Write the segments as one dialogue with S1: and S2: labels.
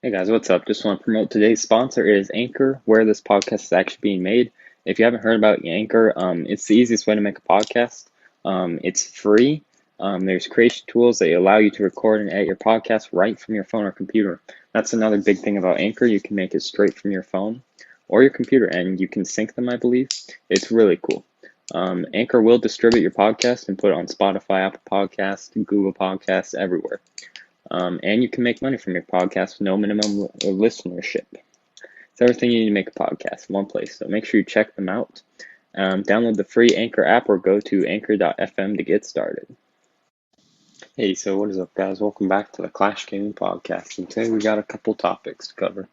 S1: Hey guys, what's up? Just want to promote today's sponsor is Anchor, where this podcast is actually being made. If you haven't heard about Anchor, it's the easiest way to make a podcast. It's free. There's creation tools that allow you to record and edit your podcast right from your phone or computer. That's another big thing about Anchor. You can make it straight from your phone or your computer, and you can sync them, I believe. It's really cool. Anchor will distribute your podcast and put it on Spotify, Apple Podcasts, Google Podcasts, everywhere. And you can make money from your podcast with no minimum listenership. It's everything you need to make a podcast in one place. So make sure you check them out. Download the free Anchor app or go to anchor.fm to get started. Hey, so what is up, guys? Welcome back to the Clash Gaming Podcast. And today we got a couple topics to cover.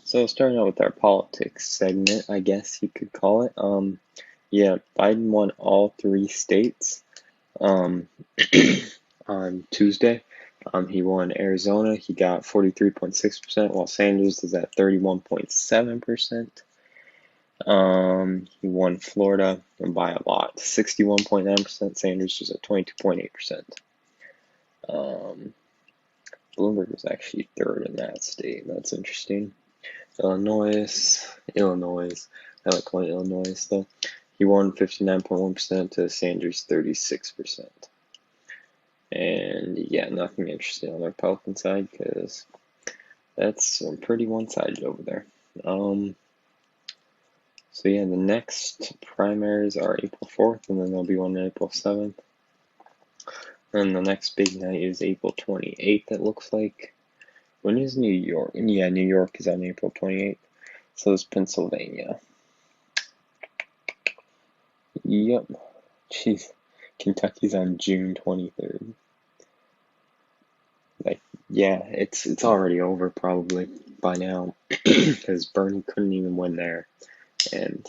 S1: So starting out with our politics segment, I guess you could call it. Biden won all 3 states on Tuesday. He won Arizona. He got 43.6%, while Sanders is at 31.7%. He won Florida by a lot, 61.9%. Sanders was at 22.8%. Bloomberg was actually third in that state. That's interesting. Illinois. I like calling Illinois though. He won 59.1% to Sanders 36%. And yeah, nothing interesting on the Republican side because that's pretty one-sided over there. So yeah, the next primaries are April 4th, and then there'll be one on April 7th. And the next big night is April 28th, it looks like. When is New York? Yeah, New York is on April 28th. So is Pennsylvania. Yep. Jeez. Kentucky's on June 23rd. Yeah, it's already over probably by now because Bernie couldn't even win there. And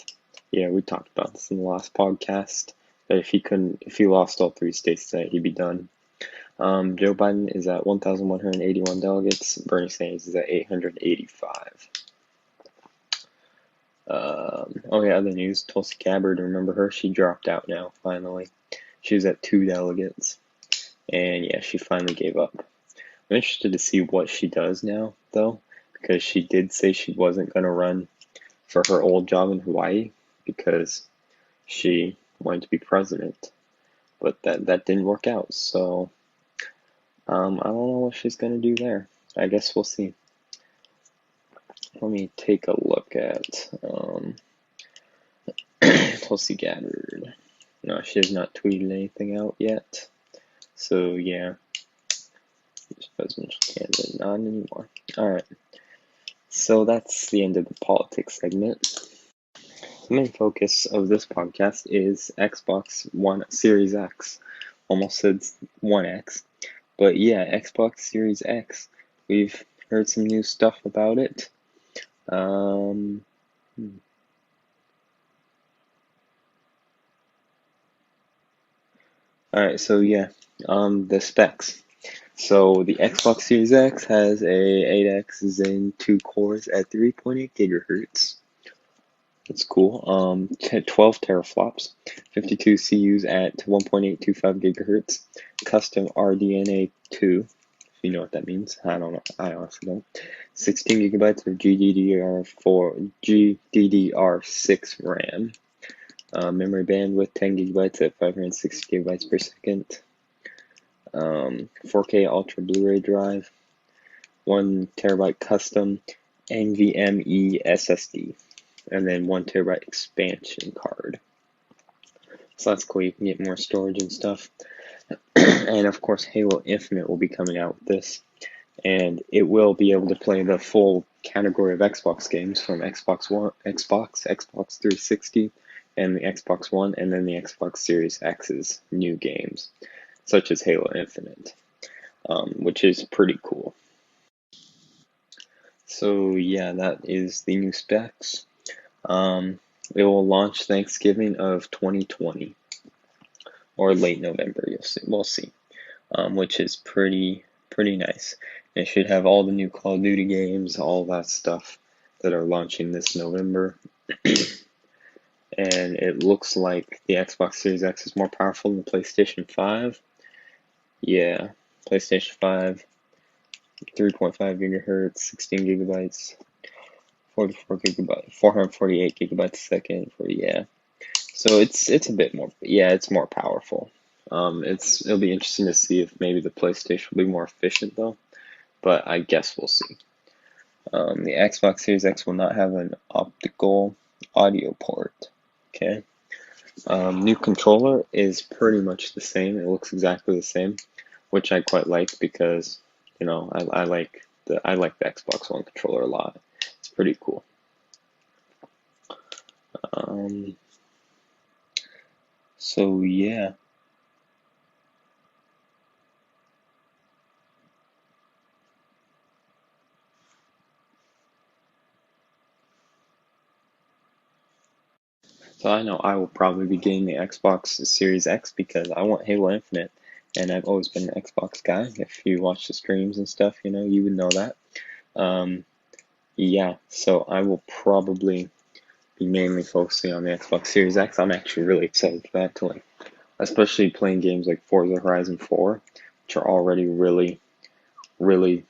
S1: yeah, we talked about this in the last podcast that if he lost all 3 states tonight, he'd be done. Joe Biden is at 1,181 delegates. Bernie Sanders is at 885. Other news. Tulsi Gabbard, remember her? She dropped out now, finally. She was at 2 delegates. And yeah, she finally gave up. I'm interested to see what she does now, though, because she did say she wasn't going to run for her old job in Hawaii because she wanted to be president. But that didn't work out, so I don't know what she's going to do there. I guess we'll see. Let me take a look at Tulsi Gabbard. No, she has not tweeted anything out yet. So yeah, presidential candidate, not anymore. Alright, so that's the end of the politics segment. The main focus of this podcast is Xbox One Series X. Almost said One X, but yeah, Xbox Series X. We've heard some new stuff about it. Alright, so yeah, the specs. So the Xbox Series X has a 8X Zen 2 cores at 3.8 gigahertz. That's cool. 12 teraflops, 52 CUs at 1.825 gigahertz, custom RDNA 2, if you know what that means. I don't know. I honestly don't. 16 gigabytes of GDDR6 RAM. Memory bandwidth 10 gigabytes at 560 gigabytes per second. 4K Ultra Blu-ray drive. 1 terabyte custom NVMe SSD. And then 1 terabyte expansion card. So that's cool. You can get more storage and stuff. And of course, Halo Infinite will be coming out with this. And it will be able to play the full category of Xbox games from Xbox 360, and the Xbox One, and then the Xbox Series X's new games, such as Halo Infinite, which is pretty cool. So yeah, that is the new specs. It will launch Thanksgiving of 2020 or late November. We'll see, which is pretty nice. It should have all the new Call of Duty games, all that stuff that are launching this November. And it looks like the Xbox Series X is more powerful than the PlayStation 5. Yeah, PlayStation 5 3.5 gigahertz, 16 gigabytes, 44 gigabytes, 448 gigabytes a second for, yeah. So it's a bit more, yeah, it's more powerful. It'll be interesting to see if maybe the PlayStation will be more efficient though, but I guess we'll see. The Xbox Series X will not have an optical audio port. Okay. New controller is pretty much the same. It looks exactly the same, which I quite like because I like the Xbox One controller a lot. It's pretty cool. Um, so yeah. So I know I will probably be getting the Xbox Series X because I want Halo Infinite, and I've always been an Xbox guy. If you watch the streams and stuff, you would know that. Um, yeah, so I will probably be mainly focusing on the Xbox Series X. I'm actually really excited for that especially playing games like Forza Horizon 4, which are already really, really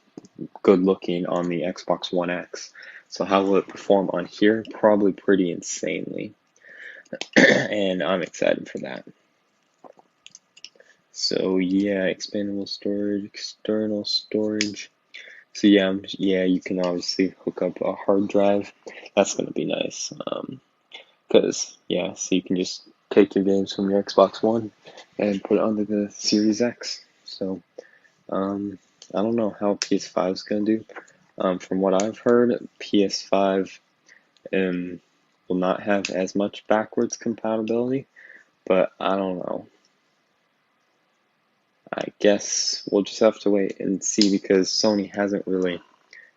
S1: good looking on the Xbox One X. So how will it perform on here? Probably pretty insanely. And I'm excited for that. So yeah, expandable storage, external storage. So yeah, you can obviously hook up a hard drive. That's gonna be nice. So you can just take your games from your Xbox One and put it onto the Series X. So I don't know how PS5 is gonna do. From what I've heard, PS5 will not have as much backwards compatibility, but I don't know. I guess we'll just have to wait and see because Sony hasn't really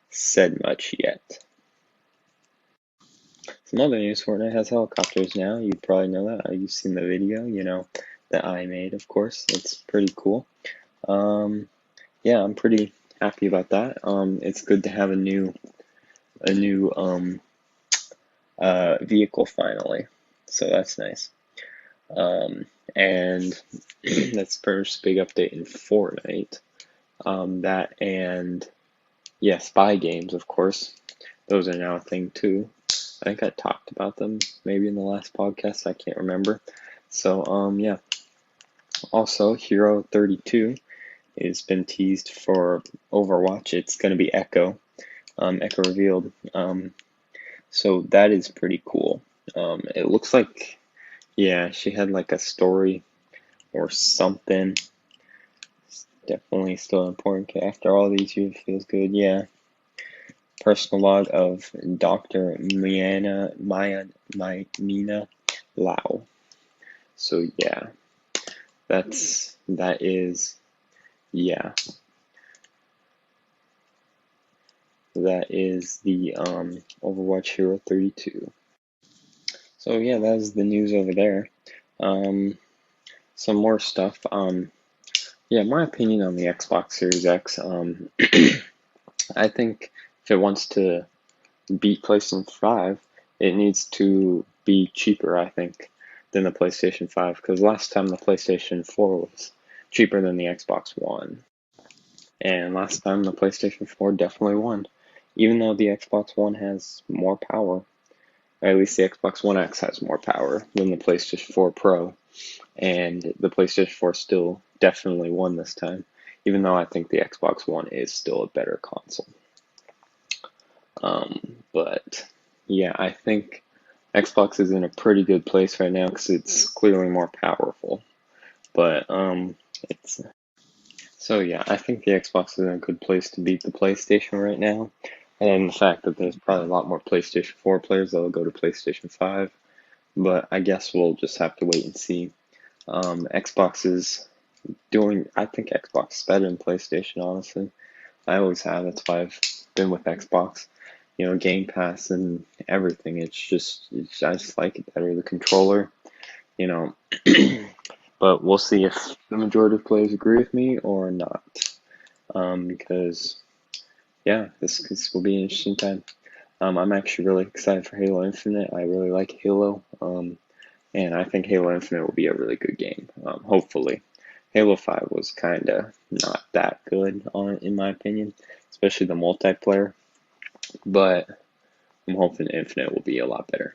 S1: said much yet. Some other news, Fortnite has helicopters now. You probably know that. You've seen the video, that I made, of course. It's pretty cool. Yeah, I'm pretty happy about that. It's good to have a new vehicle finally. So that's nice. And that's the first big update in Fortnite. That and yeah, spy games, of course. Those are now a thing too. I think I talked about them maybe in the last podcast. I can't remember. So yeah. Also, Hero 32 has been teased for Overwatch. It's going to be Echo. Echo revealed. So that is pretty cool. It looks like, yeah, she had like a story or something. It's definitely still important. After all these years, feels good. Yeah. Personal log of Dr. Mina Lau. So yeah, that is yeah, that is the Overwatch Hero 32. So yeah, that is the news over there. Some more stuff. Yeah, my opinion on the Xbox Series X. I think if it wants to beat PlayStation 5, it needs to be cheaper, I think, than the PlayStation 5, because last time the PlayStation 4 was cheaper than the Xbox One. And last time the PlayStation 4 definitely won, even though the Xbox One has more power. Or at least the Xbox One X has more power than the PlayStation 4 Pro. And the PlayStation 4 still definitely won this time, even though I think the Xbox One is still a better console. But yeah, I think Xbox is in a pretty good place right now because it's clearly more powerful. But it's so yeah, I think the Xbox is in a good place to beat the PlayStation right now. And the fact that there's probably a lot more PlayStation 4 players that'll go to PlayStation 5. But I guess we'll just have to wait and see. Xbox is I think Xbox is better than PlayStation, honestly. I always have. That's why I've been with Xbox. Game Pass and everything. I just like it better. The controller, you know. But we'll see if the majority of players agree with me or not. Because, yeah, this will be an interesting time. I'm actually really excited for Halo Infinite. I really like Halo. And I think Halo Infinite will be a really good game, hopefully. Halo 5 was kind of not that good in my opinion, especially the multiplayer, but I'm hoping Infinite will be a lot better.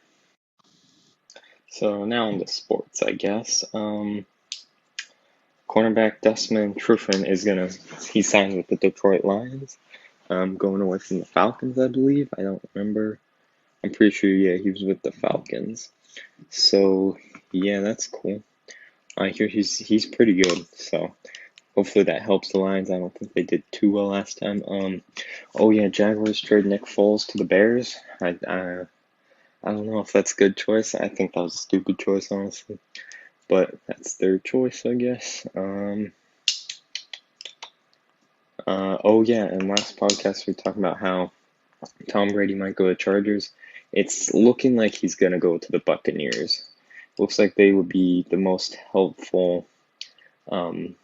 S1: So now on to sports, I guess. Cornerback Desmond Trufant he signed with the Detroit Lions, going away from the Falcons, I believe. I don't remember. I'm pretty sure, yeah, he was with the Falcons. So, yeah, that's cool. I hear he's pretty good, so hopefully that helps the Lions. I don't think they did too well last time. Oh yeah, Jaguars trade Nick Foles to the Bears. I don't know if that's a good choice. I think that was a stupid choice, honestly. But that's their choice, I guess. Oh yeah, and last podcast we were talking about how Tom Brady might go to Chargers. It's looking like he's gonna go to the Buccaneers. Looks like they would be the most helpful. Um,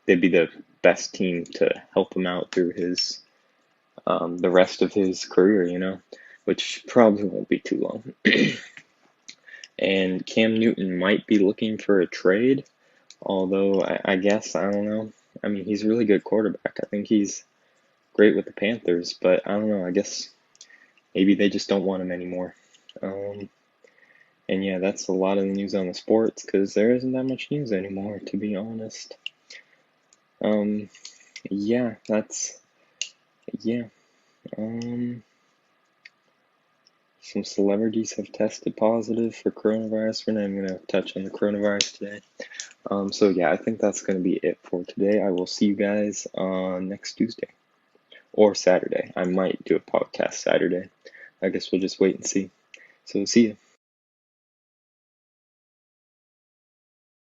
S1: they'd be the best team to help him out through his the rest of his career, which probably won't be too long. And Cam Newton might be looking for a trade, although I guess, I don't know. I mean, he's a really good quarterback. I think he's great with the Panthers, but I don't know. I guess maybe they just don't want him anymore. Um, and yeah, that's a lot of the news on the sports because there isn't that much news anymore, to be honest. Yeah, yeah. Some celebrities have tested positive for coronavirus. We're not even going to touch on the coronavirus today. So yeah, I think that's going to be it for today. I will see you guys on next Tuesday or Saturday. I might do a podcast Saturday. I guess we'll just wait and see. So see you.